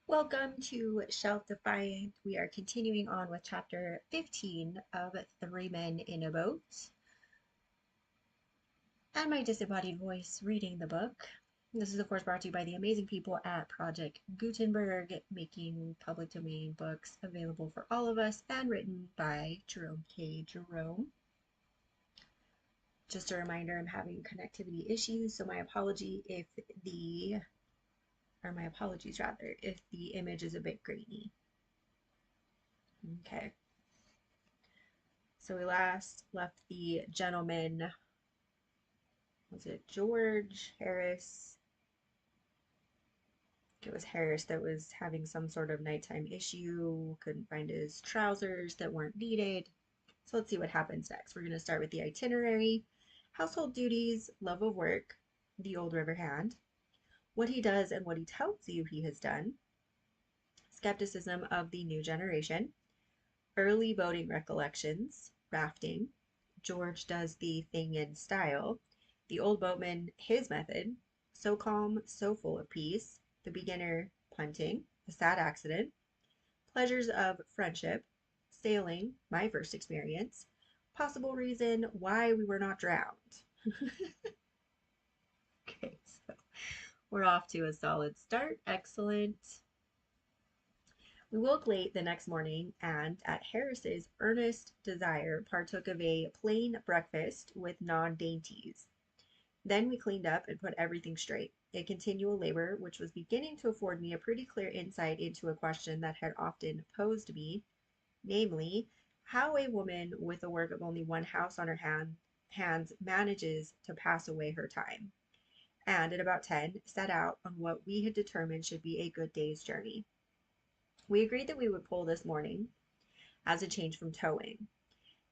Welcome to Shelf Defiant. We are continuing on with chapter 15 of Three Men in a Boat, and my disembodied voice reading the book. This is, of course, brought to you by the amazing people at Project Gutenberg, making public domain books available for all of us and written by Jerome K. Jerome. Just a reminder, I'm having connectivity issues, so my apologies rather, if the image is a bit grainy. Okay. So we last left the gentleman, was it George Harris? It was Harris that was having some sort of nighttime issue, couldn't find his trousers that weren't needed. So let's see what happens next. We're going to start with the itinerary, household duties, love of work, the old river hand, what he does and what he tells you he has done, skepticism of the new generation, early boating recollections, rafting, George does the thing in style, the old boatman his method, so calm, so full of peace, the beginner punting, a sad accident, pleasures of friendship, sailing, my first experience, possible reason why we were not drowned. Okay, so we're off to a solid start. Excellent. We woke late the next morning and, at Harris's earnest desire, partook of a plain breakfast with non-dainties. Then we cleaned up and put everything straight, a continual labor which was beginning to afford me a pretty clear insight into a question that had often posed me, namely, how a woman with the work of only one house on her hands manages to pass away her time, and at about 10 set out on what we had determined should be a good day's journey. We agreed that we would pull this morning as a change from towing,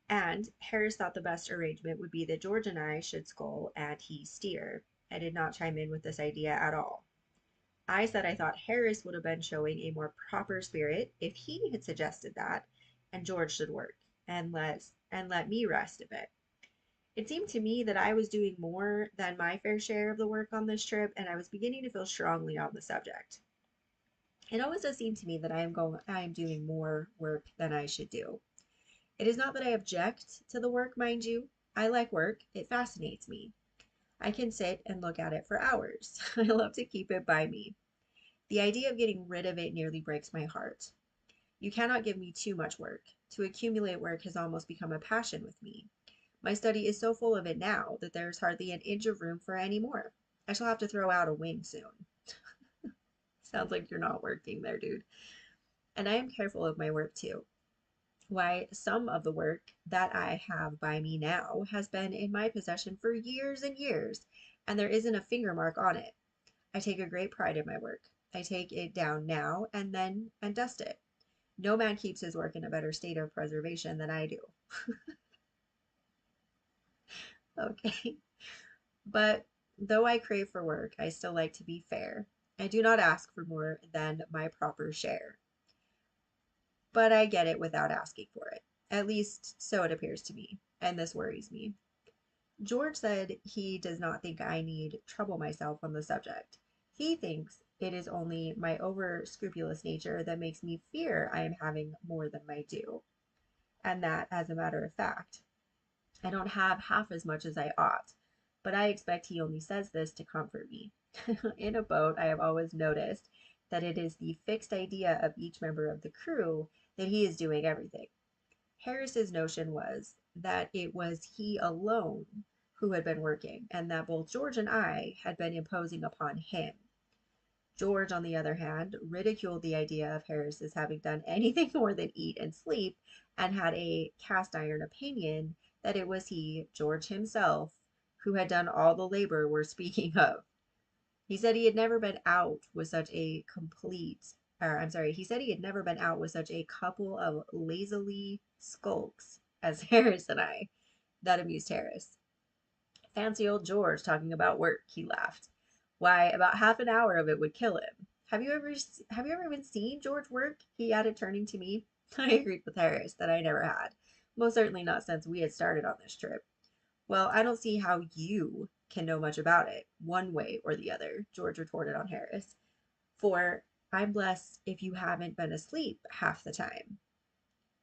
and Harris thought the best arrangement would be that George and I should scull and he steer. I did not chime in with this idea at all. I said I thought Harris would have been showing a more proper spirit if he had suggested that, and George should work and let me rest a bit. It seemed to me that I was doing more than my fair share of the work on this trip, and I was beginning to feel strongly on the subject. It always does seem to me that I am doing more work than I should do. It is not that I object to the work, mind you. I like work. It fascinates me. I can sit and look at it for hours. I love to keep it by me. The idea of getting rid of it nearly breaks my heart. You cannot give me too much work. To accumulate work has almost become a passion with me. My study is so full of it now that there is hardly an inch of room for any more. I shall have to throw out a wing soon. Sounds like you're not working there, dude. And I am careful of my work too. Why, some of the work that I have by me now has been in my possession for years and years, and there isn't a finger mark on it. I take a great pride in my work. I take it down now and then and dust it. No man keeps his work in a better state of preservation than I do. Okay. But though I crave for work, I still like to be fair. I do not ask for more than my proper share, but I get it without asking for it. At least, so it appears to me, and this worries me. George said he does not think I need trouble myself on the subject. He thinks it is only my over scrupulous nature that makes me fear I am having more than my due, and that, as a matter of fact, I don't have half as much as I ought. But I expect he only says this to comfort me. In a boat, I have always noticed that it is the fixed idea of each member of the crew that he is doing everything. Harris's notion was that it was he alone who had been working, and that both George and I had been imposing upon him. George, on the other hand, ridiculed the idea of Harris's having done anything more than eat and sleep, and had a cast iron opinion that it was he, George himself, who had done all the labor we're speaking of. He said he had never been out with such a he said he had never been out with such a couple of lazily skulks as Harris and I. That amused Harris. Fancy old George talking about work, he laughed. Why, about half an hour of it would kill him. Have you ever even seen George work? He added, turning to me. I agreed with Harris that I never had. Most certainly not since we had started on this trip. Well, I don't see how you can know much about it, one way or the other, George retorted on Harris. For I'm blessed if you haven't been asleep half the time.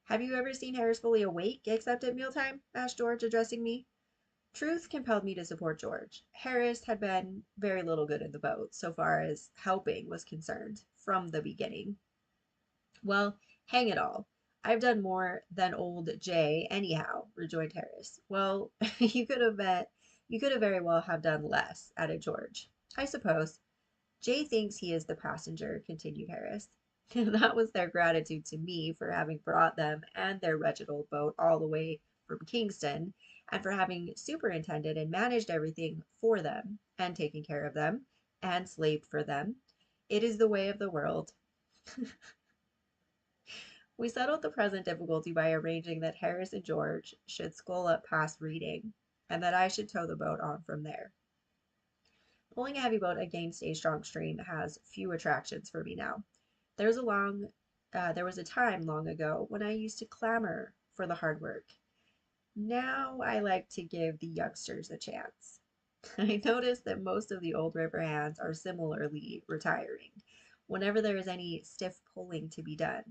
Have you ever seen Harris fully awake except at mealtime? Asked George, addressing me. Truth compelled me to support George. Harris had been very little good in the boat, so far as helping was concerned, from the beginning. Well, hang it all. I've done more than old Jay anyhow, rejoined Harris. Well, you could have very well have done less, added George. I suppose. Jay thinks he is the passenger, continued Harris. That was their gratitude to me for having brought them and their wretched old boat all the way from Kingston, and for having superintended and managed everything for them, and taken care of them, and slaved for them. It is the way of the world. We settled the present difficulty by arranging that Harris and George should scull up past Reading, and that I should tow the boat on from there. Pulling a heavy boat against a strong stream has few attractions for me now. There was a time long ago when I used to clamor for the hard work. Now I like to give the youngsters a chance. I notice that most of the old river hands are similarly retiring whenever there is any stiff pulling to be done.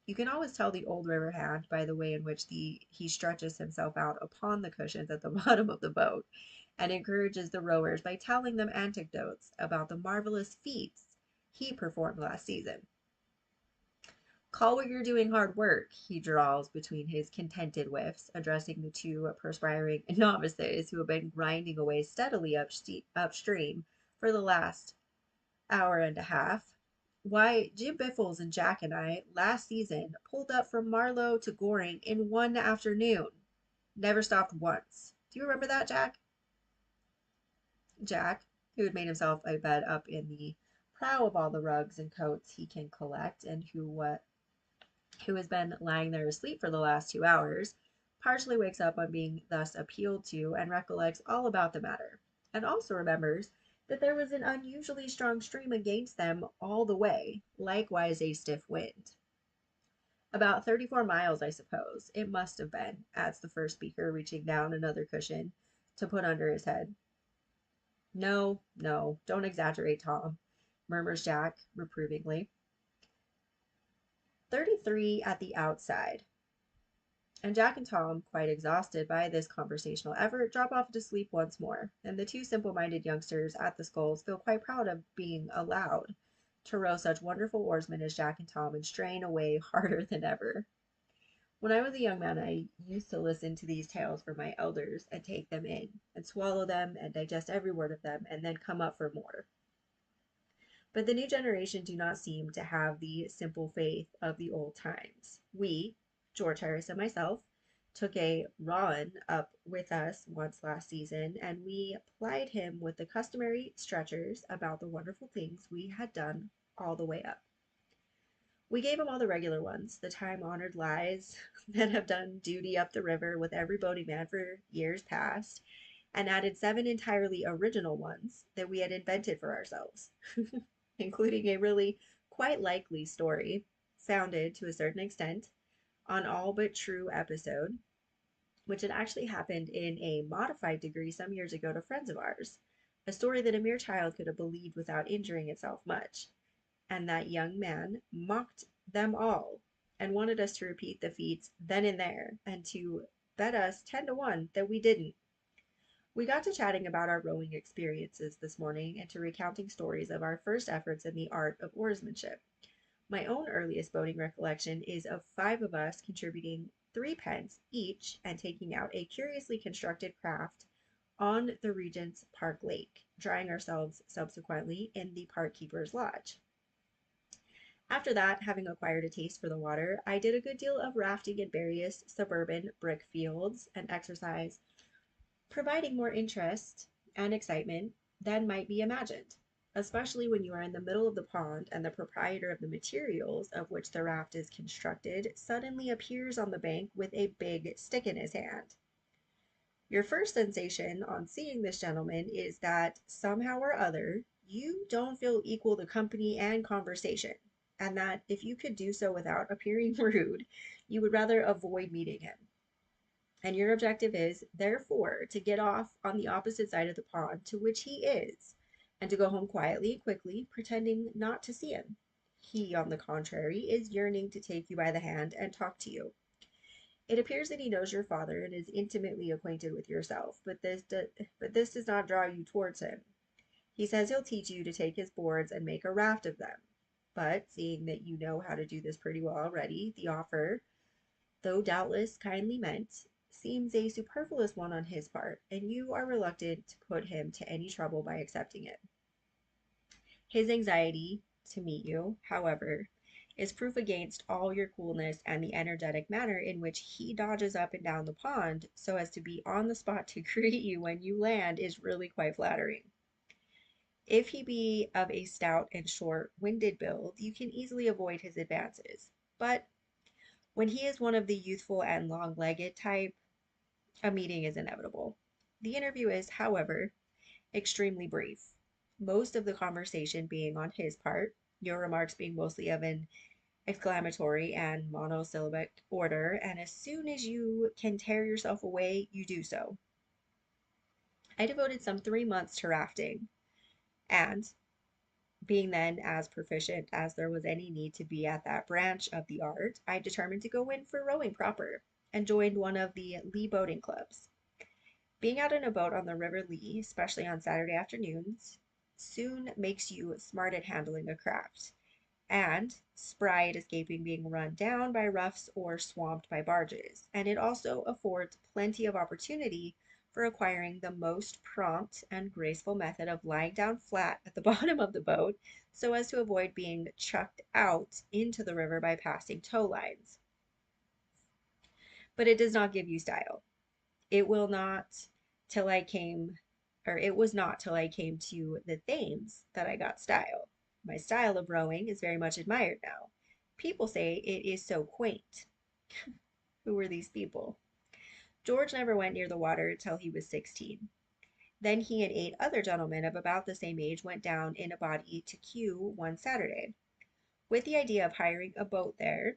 You can always tell the old river hand by the way in which he stretches himself out upon the cushions at the bottom of the boat, and encourages the rowers by telling them anecdotes about the marvelous feats he performed last season. Call what you're doing hard work, he drawls between his contented whiffs, addressing the two perspiring novices who have been grinding away steadily upstream for the last hour and a half. Why, Jim Biffles and Jack and I, last season, pulled up from Marlow to Goring in one afternoon. Never stopped once. Do you remember that, Jack? Jack, who had made himself a bed up in the prow of all the rugs and coats he can collect, and who has been lying there asleep for the last 2 hours, partially wakes up on being thus appealed to and recollects all about the matter, and also remembers that there was an unusually strong stream against them all the way, likewise a stiff wind. About 34 miles, I suppose, it must have been, adds the first speaker, reaching down another cushion to put under his head. No, no, don't exaggerate, Tom, murmurs Jack reprovingly. 33 at the outside. And Jack and Tom, quite exhausted by this conversational effort, drop off to sleep once more, and the two simple-minded youngsters at the sculls feel quite proud of being allowed to row such wonderful oarsmen as Jack and Tom and strain away harder than ever. When I was a young man, I used to listen to these tales from my elders and take them in, and swallow them and digest every word of them, and then come up for more. But the new generation do not seem to have the simple faith of the old times. We, George Harris and myself, took a Rowan up with us once last season, and we plied him with the customary stretchers about the wonderful things we had done all the way up. We gave him all the regular ones, the time-honored lies that have done duty up the river with every boating man for years past, and added 7 entirely original ones that we had invented for ourselves. Including a really quite likely story, founded to a certain extent on all but true episode, which had actually happened in a modified degree some years ago to friends of ours, a story that a mere child could have believed without injuring itself much, and that young man mocked them all, and wanted us to repeat the feats then and there, and to bet us 10 to 1 that we didn't. We got to chatting about our rowing experiences this morning and to recounting stories of our first efforts in the art of oarsmanship. My own earliest boating recollection is of 5 of us contributing 3 pence each and taking out a curiously constructed craft on the Regent's Park Lake, drying ourselves subsequently in the park keeper's lodge. After that, having acquired a taste for the water, I did a good deal of rafting in various suburban brick fields, an exercise providing more interest and excitement than might be imagined, especially when you are in the middle of the pond and the proprietor of the materials of which the raft is constructed suddenly appears on the bank with a big stick in his hand. Your first sensation on seeing this gentleman is that somehow or other you don't feel equal to company and conversation, and that if you could do so without appearing rude, you would rather avoid meeting him. And your objective is, therefore, to get off on the opposite side of the pond to which he is, and to go home quietly and quickly, pretending not to see him. He, on the contrary, is yearning to take you by the hand and talk to you. It appears that he knows your father and is intimately acquainted with yourself, but this does not draw you towards him. He says he'll teach you to take his boards and make a raft of them. But seeing that you know how to do this pretty well already, the offer, though doubtless kindly meant, seems a superfluous one on his part, and you are reluctant to put him to any trouble by accepting it. His anxiety to meet you, however, is proof against all your coolness, and the energetic manner in which he dodges up and down the pond so as to be on the spot to greet you when you land is really quite flattering. If he be of a stout and short-winded build, you can easily avoid his advances. But when he is one of the youthful and long-legged type, a meeting is inevitable. The interview is, however, extremely brief, most of the conversation being on his part, your remarks being mostly of an exclamatory and monosyllabic order, and as soon as you can tear yourself away, you do so. I devoted some 3 months to rafting, and being then as proficient as there was any need to be at that branch of the art, I determined to go in for rowing proper, and joined one of the Lee boating clubs. Being out in a boat on the River Lee, especially on Saturday afternoons, soon makes you smart at handling a craft, and spry at escaping being run down by roughs or swamped by barges, and it also affords plenty of opportunity for acquiring the most prompt and graceful method of lying down flat at the bottom of the boat so as to avoid being chucked out into the river by passing tow lines. But it does not give you style. It will not till I came, or it was not till I came to the Thames that I got style. My style of rowing is very much admired now. People say it is so quaint. Who were these people? George never went near the water till he was 16. Then he and 8 other gentlemen of about the same age went down in a body to Kew one Saturday, with the idea of hiring a boat there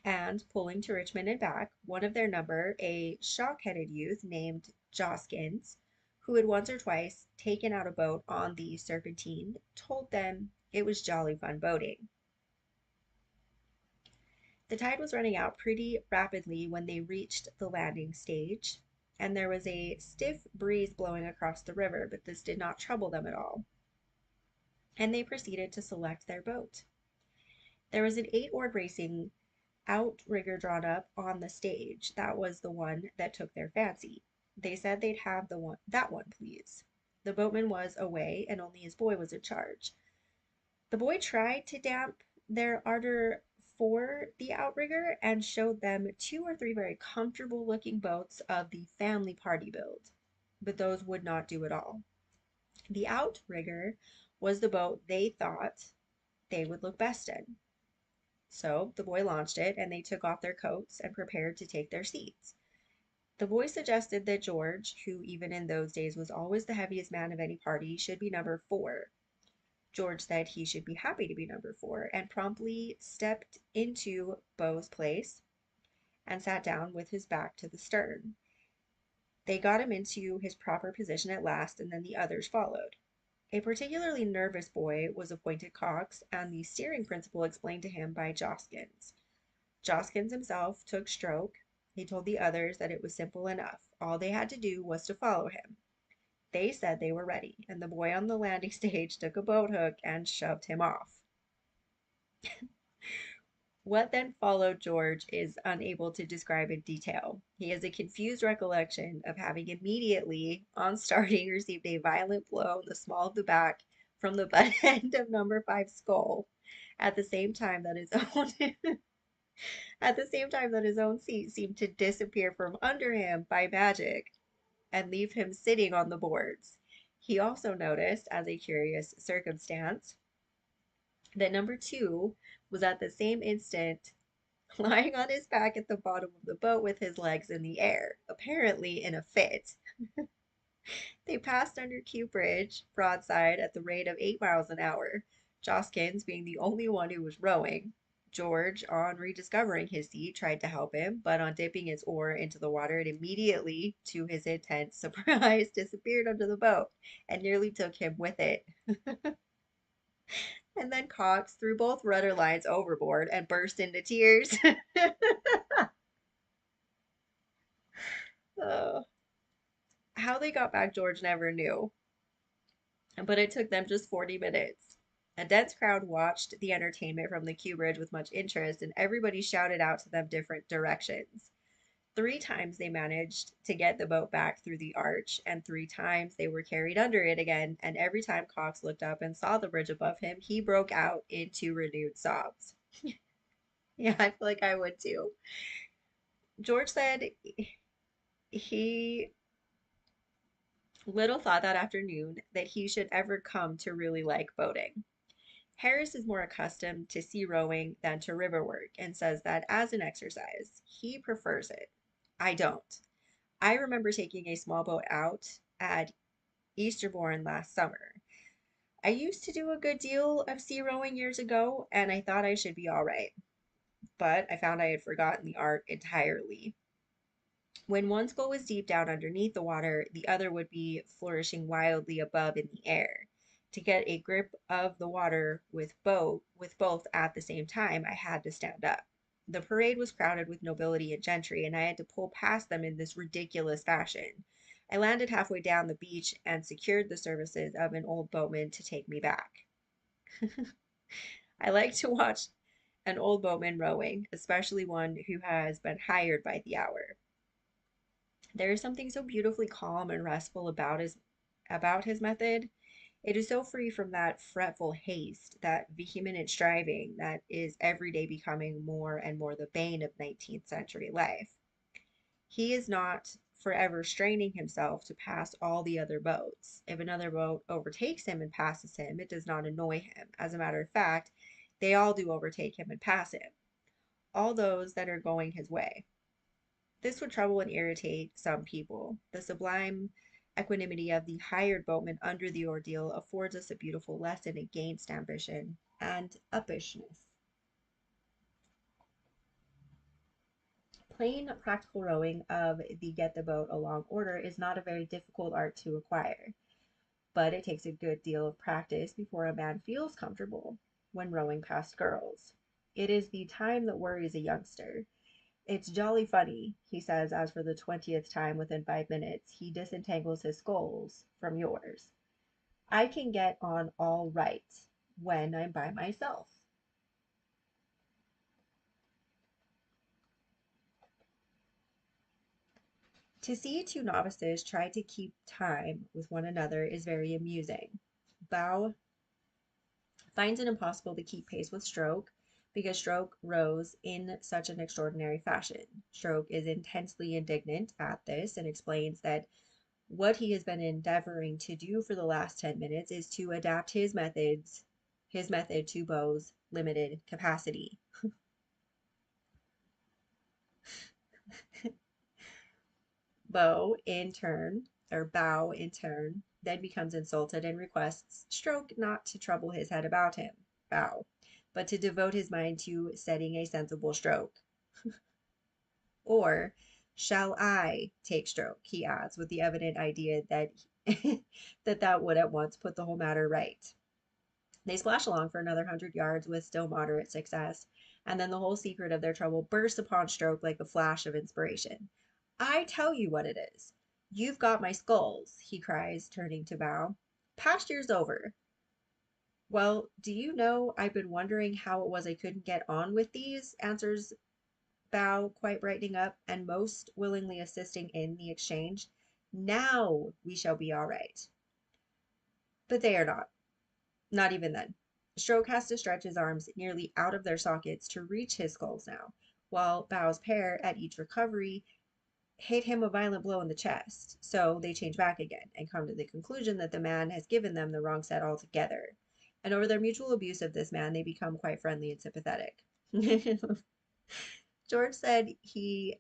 and pulling to Richmond and back. One of their number, a shock-headed youth named Joskins, who had once or twice taken out a boat on the Serpentine, told them it was jolly fun boating. The tide was running out pretty rapidly when they reached the landing stage, and there was a stiff breeze blowing across the river, but this did not trouble them at all, and they proceeded to select their boat. There was an 8-oared racing outrigger drawn up on the stage. That was the one that took their fancy. They said they'd have that one, please. The boatman was away, and only his boy was in charge. The boy tried to damp their ardor for the outrigger and showed them 2 or 3 very comfortable looking boats of the family party build, but those would not do at all. The outrigger was the boat they thought they would look best in. So the boy launched it, and they took off their coats and prepared to take their seats. The boy suggested that George, who even in those days was always the heaviest man of any party, should be number 4. George said he should be happy to be number 4, and promptly stepped into Beau's place and sat down with his back to the stern. They got him into his proper position at last, and then the others followed. A particularly nervous boy was appointed cox, and the steering principle explained to him by Joskins. Joskins himself took stroke. He told the others that it was simple enough. All they had to do was to follow him. They said they were ready, and the boy on the landing stage took a boat hook and shoved him off. What then followed George is unable to describe in detail. He has a confused recollection of having immediately, on starting, received a violent blow in the small of the back from the butt end of number 5's skull, at the same time that his own at the same time that his own seat seemed to disappear from under him by magic and leave him sitting on the boards. He also noticed, as a curious circumstance, that number 2 was at the same instant lying on his back at the bottom of the boat with his legs in the air, apparently in a fit. They passed under Kew Bridge, broadside, at the rate of 8 miles an hour, Joskins being the only one who was rowing. George, on rediscovering his seat, tried to help him, but on dipping his oar into the water, it immediately, to his intense surprise, disappeared under the boat and nearly took him with it. And then Cox threw both rudder lines overboard and burst into tears. Oh, how they got back, George never knew, but it took them just 40 minutes. A dense crowd watched the entertainment from the Q Bridge with much interest, and everybody shouted out to them different directions. 3 times they managed to get the boat back through the arch, and 3 times they were carried under it again. And every time Cox looked up and saw the bridge above him, he broke out into renewed sobs. Yeah, I feel like I would too. George said he little thought that afternoon that he should ever come to really like boating. Harris is more accustomed to sea rowing than to river work and says that as an exercise, he prefers it. I don't. I remember taking a small boat out at Easterbourne last summer. I used to do a good deal of sea rowing years ago, and I thought I should be all right, but I found I had forgotten the art entirely. When one skull was deep down underneath the water, the other would be flourishing wildly above in the air. To get a grip of the water with both at the same time, I had to stand up. The parade was crowded with nobility and gentry, and I had to pull past them in this ridiculous fashion. I landed halfway down the beach and secured the services of an old boatman to take me back. I like to watch an old boatman rowing, especially one who has been hired by the hour. There is something so beautifully calm and restful about his method. It is so free from that fretful haste, that vehement striving that is every day becoming more and more the bane of 19th century life. He is not forever straining himself to pass all the other boats. If another boat overtakes him and passes him, it does not annoy him. As a matter of fact, they all do overtake him and pass him, all those that are going his way. This would trouble and irritate some people. The sublime equanimity of the hired boatman under the ordeal affords us a beautiful lesson against ambition and uppishness. Plain practical rowing of the get the boat along order is not a very difficult art to acquire, but it takes a good deal of practice before a man feels comfortable when rowing past girls. It is the time that worries a youngster. It's jolly funny, he says, as for the 20th time within 5 minutes he disentangles his sculls from yours. I can get on all right when I'm by myself. To see 2 novices try to keep time with one another is very amusing. Bow finds it impossible to keep pace with Stroke because Stroke rows in such an extraordinary fashion. Stroke is intensely indignant at this and explains that what he has been endeavoring to do for the last 10 minutes is to adapt his method to Bow's limited capacity. Bow in turn, then becomes insulted and requests Stroke not to trouble his head about him, Bow, but to devote his mind to setting a sensible stroke. Or, shall I take Stroke? He adds, with the evident idea that that would at once put the whole matter right. They splash along for another 100 yards with still moderate success, and then the whole secret of their trouble bursts upon Stroke like a flash of inspiration. I tell you what it is. You've got my sculls, he cries, turning to Bow. Past year's over. Well, do you know, I've been wondering how it was I couldn't get on with these, answers Bow, quite brightening up, and most willingly assisting in the exchange. Now we shall be all right. But they are not. Not even then. Stroke has to stretch his arms nearly out of their sockets to reach his sculls now, while Bow's pair, at each recovery, hit him a violent blow in the chest. So they change back again and come to the conclusion that the man has given them the wrong set altogether. And over their mutual abuse of this man, they become quite friendly and sympathetic. George said he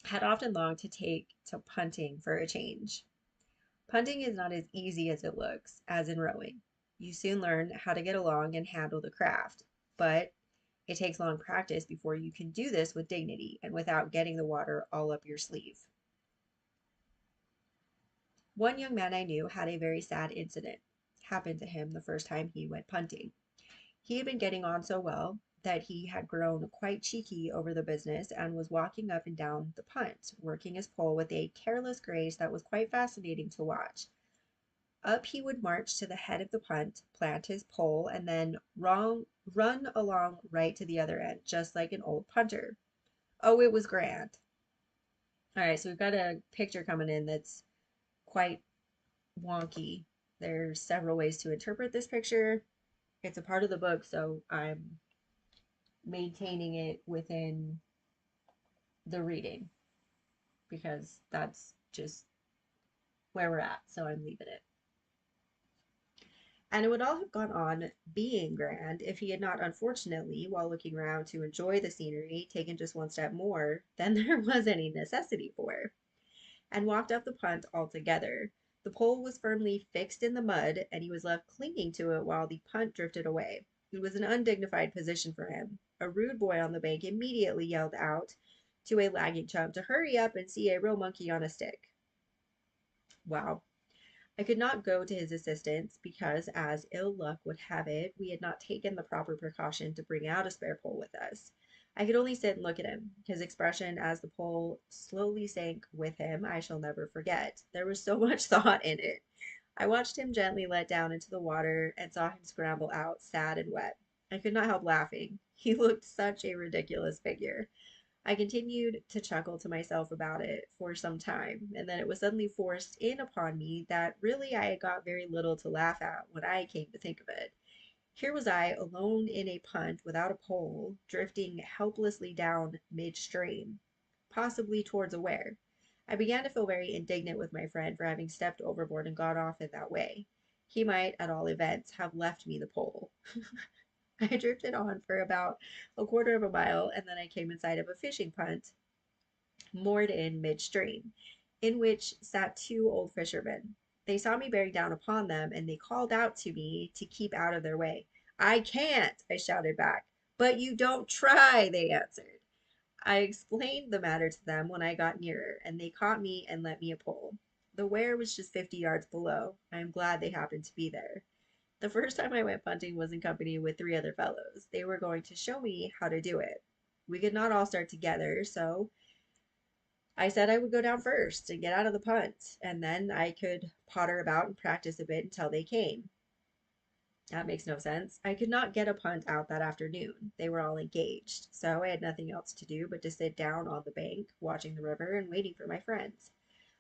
had often longed to take to punting for a change. Punting is not as easy as it looks, as in rowing. You soon learn how to get along and handle the craft, but it takes long practice before you can do this with dignity and without getting the water all up your sleeve. One young man I knew had a very sad incident happen to him the first time he went punting. He had been getting on so well that he had grown quite cheeky over the business and was walking up and down the punt, working his pole with a careless grace that was quite fascinating to watch. Up he would march to the head of the punt, plant his pole, and then run along right to the other end, just like an old punter. Oh, it was grand. All right, so we've got a picture coming in that's quite wonky. There's several ways to interpret this picture. It's a part of the book, so I'm maintaining it within the reading because that's just where we're at. So I'm leaving it. And it would all have gone on being grand if he had not, unfortunately, while looking round to enjoy the scenery, taken just one step more than there was any necessity for, and walked up the punt altogether. The pole was firmly fixed in the mud, and he was left clinging to it while the punt drifted away. It was an undignified position for him. A rude boy on the bank immediately yelled out to a lagging chum to hurry up and see a real monkey on a stick. Wow. I could not go to his assistance because, as ill luck would have it, we had not taken the proper precaution to bring out a spare pole with us. I could only sit and look at him. His expression as the pole slowly sank with him I shall never forget. There was so much thought in it. I watched him gently let down into the water and saw him scramble out, sad and wet. I could not help laughing. He looked such a ridiculous figure. I continued to chuckle to myself about it for some time, and then it was suddenly forced in upon me that really I had got very little to laugh at when I came to think of it. Here was I, alone in a punt without a pole, drifting helplessly down midstream, possibly towards a where. I began to feel very indignant with my friend for having stepped overboard and got off in that way. He might, at all events, have left me the pole. I drifted on for about a quarter of a mile, and then I came in sight of a fishing punt moored in midstream, in which sat two old fishermen. They saw me bearing down upon them, and they called out to me to keep out of their way. I can't, I shouted back. But you don't try, they answered. I explained the matter to them when I got nearer, and they caught me and lent me a pole. The weir was just 50 yards below. I am glad they happened to be there. The first time I went punting was in company with three other fellows. They were going to show me how to do it. We could not all start together, so I said I would go down first and get out of the punt, and then I could potter about and practice a bit until they came. That makes no sense. I could not get a punt out that afternoon. They were all engaged, so I had nothing else to do but to sit down on the bank, watching the river and waiting for my friends.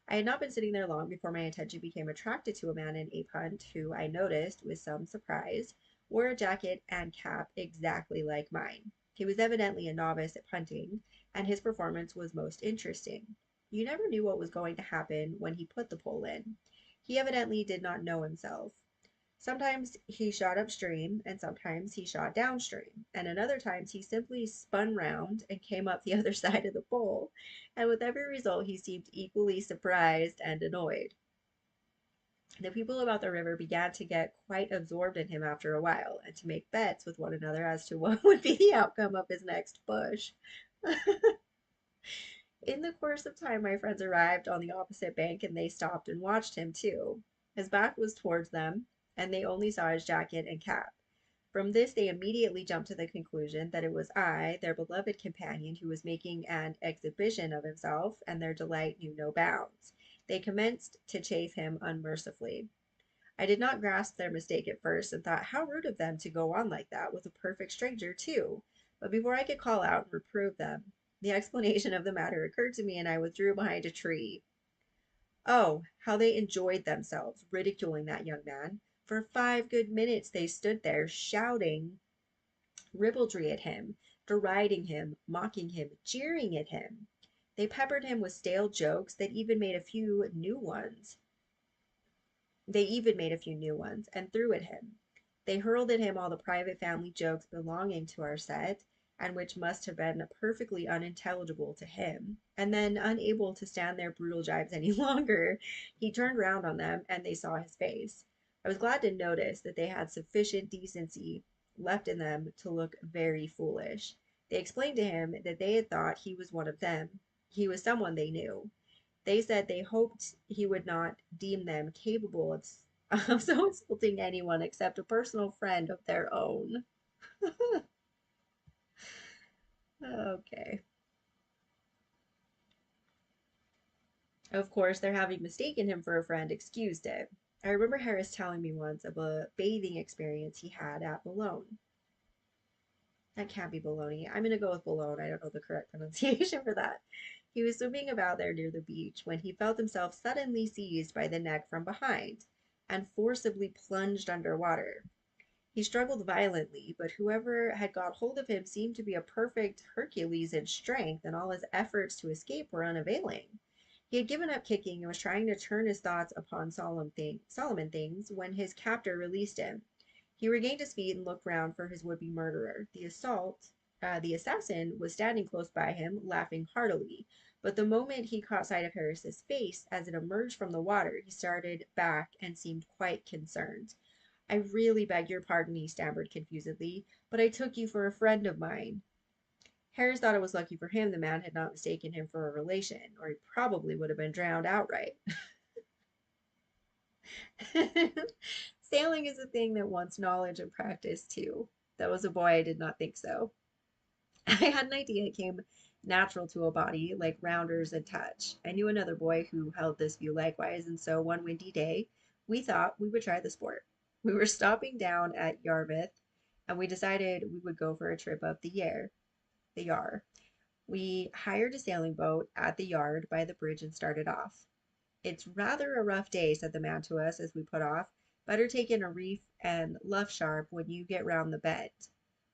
I had not been sitting there long before my attention became attracted to a man in a punt who, I noticed with some surprise, wore a jacket and cap exactly like mine. He was evidently a novice at punting, and his performance was most interesting. You never knew what was going to happen when he put the pole in. He evidently did not know himself. Sometimes he shot upstream, and sometimes he shot downstream, and at other times he simply spun round and came up the other side of the pole, and with every result he seemed equally surprised and annoyed. The people about the river began to get quite absorbed in him after a while, and to make bets with one another as to what would be the outcome of his next push. In the course of time, my friends arrived on the opposite bank, and they stopped and watched him too. His back was towards them, and they only saw his jacket and cap. From this they immediately jumped to the conclusion that it was I, their beloved companion, who was making an exhibition of himself, and their delight knew no bounds. They commenced to chaff him unmercifully. I did not grasp their mistake at first, and thought how rude of them to go on like that with a perfect stranger too. But before I could call out and reprove them, the explanation of the matter occurred to me, and I withdrew behind a tree. Oh, how they enjoyed themselves, ridiculing that young man. For 5 good minutes they stood there, shouting ribaldry at him, deriding him, mocking him, jeering at him. They peppered him with stale jokes that even made a few new ones. They even made a few new ones and threw at him. They hurled at him all the private family jokes belonging to our set, and which must have been perfectly unintelligible to him. And then, unable to stand their brutal jibes any longer, he turned round on them, and they saw his face. I was glad to notice that they had sufficient decency left in them to look very foolish. They explained to him that they had thought he was one of them. He was someone they knew. They said they hoped he would not deem them capable of so insulting anyone except a personal friend of their own. Okay. Of course, their having mistaken him for a friend excused it. I remember Harris telling me once of a bathing experience he had at Boulogne. That can't be Bologna. I'm gonna go with Boulogne. I don't know the correct pronunciation for that. He was swimming about there near the beach when he felt himself suddenly seized by the neck from behind and forcibly plunged under water. He struggled violently, but whoever had got hold of him seemed to be a perfect Hercules in strength, and all his efforts to escape were unavailing. He had given up kicking and was trying to turn his thoughts upon Solomon things when his captor released him. He regained his feet and looked round for his would-be murderer. The assassin was standing close by him, laughing heartily. But the moment he caught sight of Harris's face as it emerged from the water, he started back and seemed quite concerned. I really beg your pardon, he stammered confusedly, but I took you for a friend of mine. Harris thought it was lucky for him the man had not mistaken him for a relation, or he probably would have been drowned outright. Sailing is a thing that wants knowledge and practice too. That was a boy, I did not think so. I had an idea it came natural to a body, like rounders and touch. I knew another boy who held this view likewise, and so one windy day, we thought we would try the sport. We were stopping down at Yarmouth, and we decided we would go for a trip up the Yar. We hired a sailing boat at the yard by the bridge and started off. It's rather a rough day, said the man to us as we put off. Better take in a reef and luff sharp when you get round the bend.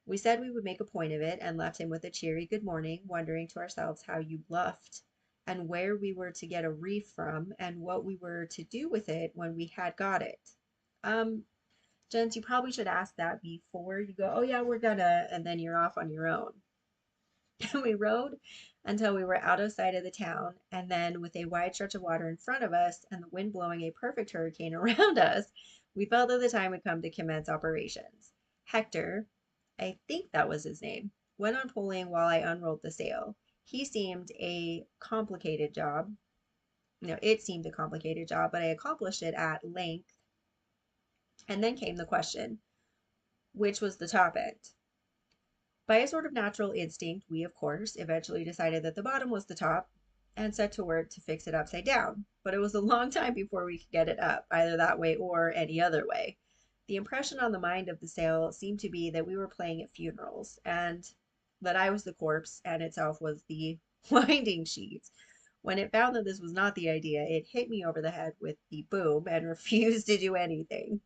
We said we would make a point of it, and left him with a cheery good morning, wondering to ourselves how you luffed, and where we were to get a reef from, and what we were to do with it when we had got it. Um, Gents, you probably should ask that before you go, oh yeah, we're gonna, and then you're off on your own. We rowed until we were out of sight of the town, and then, with a wide stretch of water in front of us and the wind blowing a perfect hurricane around us, we felt that the time had come to commence operations. Hector, I think that was his name, went on pulling while I unrolled the sail. He seemed a complicated job. No, it seemed a complicated job, but I accomplished it at length. And then came the question, which was the top end? By a sort of natural instinct, we, of course, eventually decided that the bottom was the top and set to work to fix it upside down. But it was a long time before we could get it up, either that way or any other way. The impression on the mind of the sail seemed to be that we were playing at funerals, and that I was the corpse and itself was the winding sheet. When it found that this was not the idea, it hit me over the head with the boom and refused to do anything.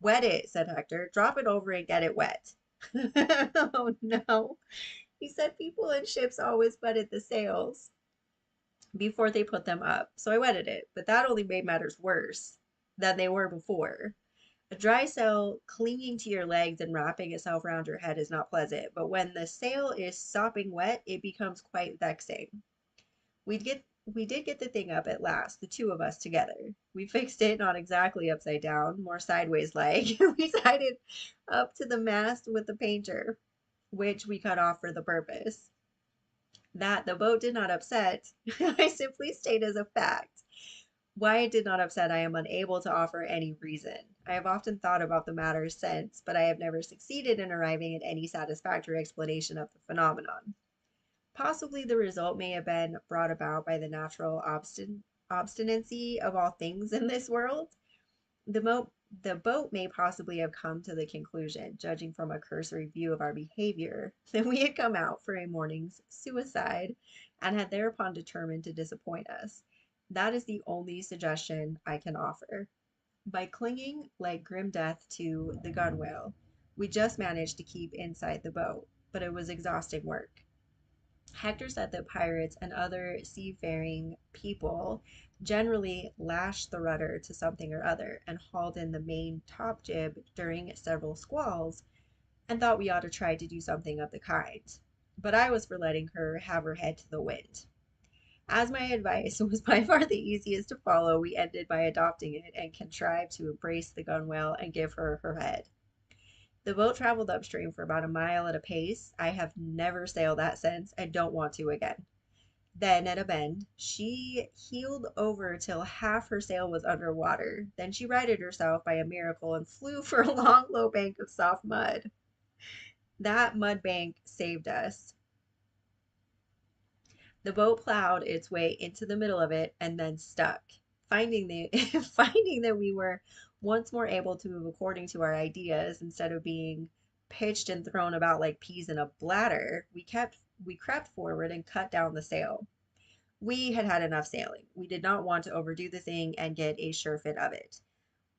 Wet it, said Hector. Drop it over and get it wet. Oh no. He said people in ships always wetted the sails before they put them up. So I wetted it, but that only made matters worse than they were before. A dry sail clinging to your legs and wrapping itself round your head is not pleasant, but when the sail is sopping wet, it becomes quite vexing. We did get the thing up at last, the two of us together. We fixed it not exactly upside down, more sideways like. We tied it up to the mast with the painter, which we cut off for the purpose. That the boat did not upset, I simply state as a fact. Why it did not upset, I am unable to offer any reason. I have often thought about the matter since, but I have never succeeded in arriving at any satisfactory explanation of the phenomenon. Possibly the result may have been brought about by the natural obstinacy of all things in this world. The, mo- the boat may possibly have come to the conclusion, judging from a cursory view of our behavior, that we had come out for a morning's suicide and had thereupon determined to disappoint us. That is the only suggestion I can offer. By clinging like grim death to the gunwale, we just managed to keep inside the boat, but it was exhausting work. Hector said that pirates and other seafaring people generally lashed the rudder to something or other and hauled in the main top jib during several squalls, and thought we ought to try to do something of the kind. But I was for letting her have her head to the wind. As my advice was by far the easiest to follow, we ended by adopting it and contrived to embrace the gunwale and give her her head. The boat traveled upstream for about a mile at a pace. I have never sailed that since and don't want to again. Then, at a bend, she heeled over till half her sail was under water. Then she righted herself by a miracle and flew for a long, low bank of soft mud. That mud bank saved us. The boat plowed its way into the middle of it and then stuck. Finding that we were once more able to move according to our ideas instead of being pitched and thrown about like peas in a bladder, we crept forward and cut down the sail. We had had enough sailing. We did not want to overdo the thing and get a sure fit of it.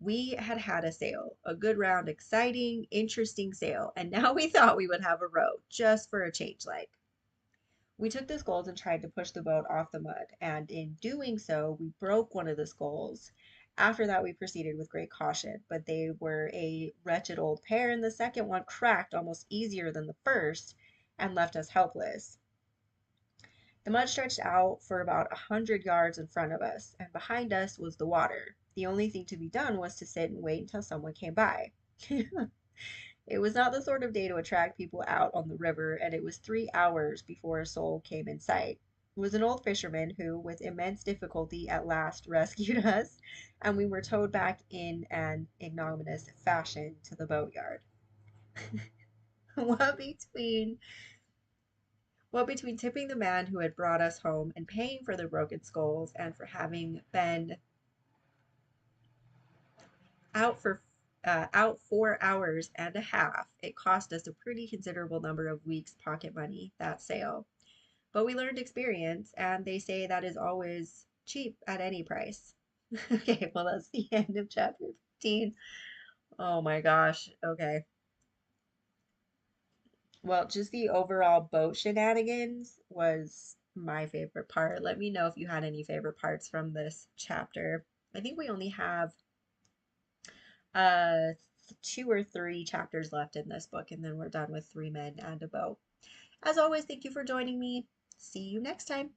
We had had a sail, a good round, exciting, interesting sail, and now we thought we would have a row just for a change like. We took the sculls and tried to push the boat off the mud, and in doing so, we broke one of the sculls. After that, we proceeded with great caution, but they were a wretched old pair, and the second one cracked almost easier than the first and left us helpless. The mud stretched out for about 100 yards in front of us, and behind us was the water. The only thing to be done was to sit and wait until someone came by. It was not the sort of day to attract people out on the river, and it was 3 hours before a soul came in sight. It was an old fisherman who, with immense difficulty, at last rescued us, and we were towed back in an ignominious fashion to the boatyard. what between what between tipping the man who had brought us home and paying for the broken skulls and for having been out for out 4 hours and a half, it cost us a pretty considerable number of weeks' pocket money, that sail. But we learned experience, and they say that is always cheap at any price. Okay, well, that's the end of chapter 15. Oh my gosh. Okay. Well, just the overall boat shenanigans was my favorite part. Let me know if you had any favorite parts from this chapter. I think we only have uh 2 or 3 chapters left in this book, and then we're done with 3 men and a boat. As always, thank you for joining me. See you next time.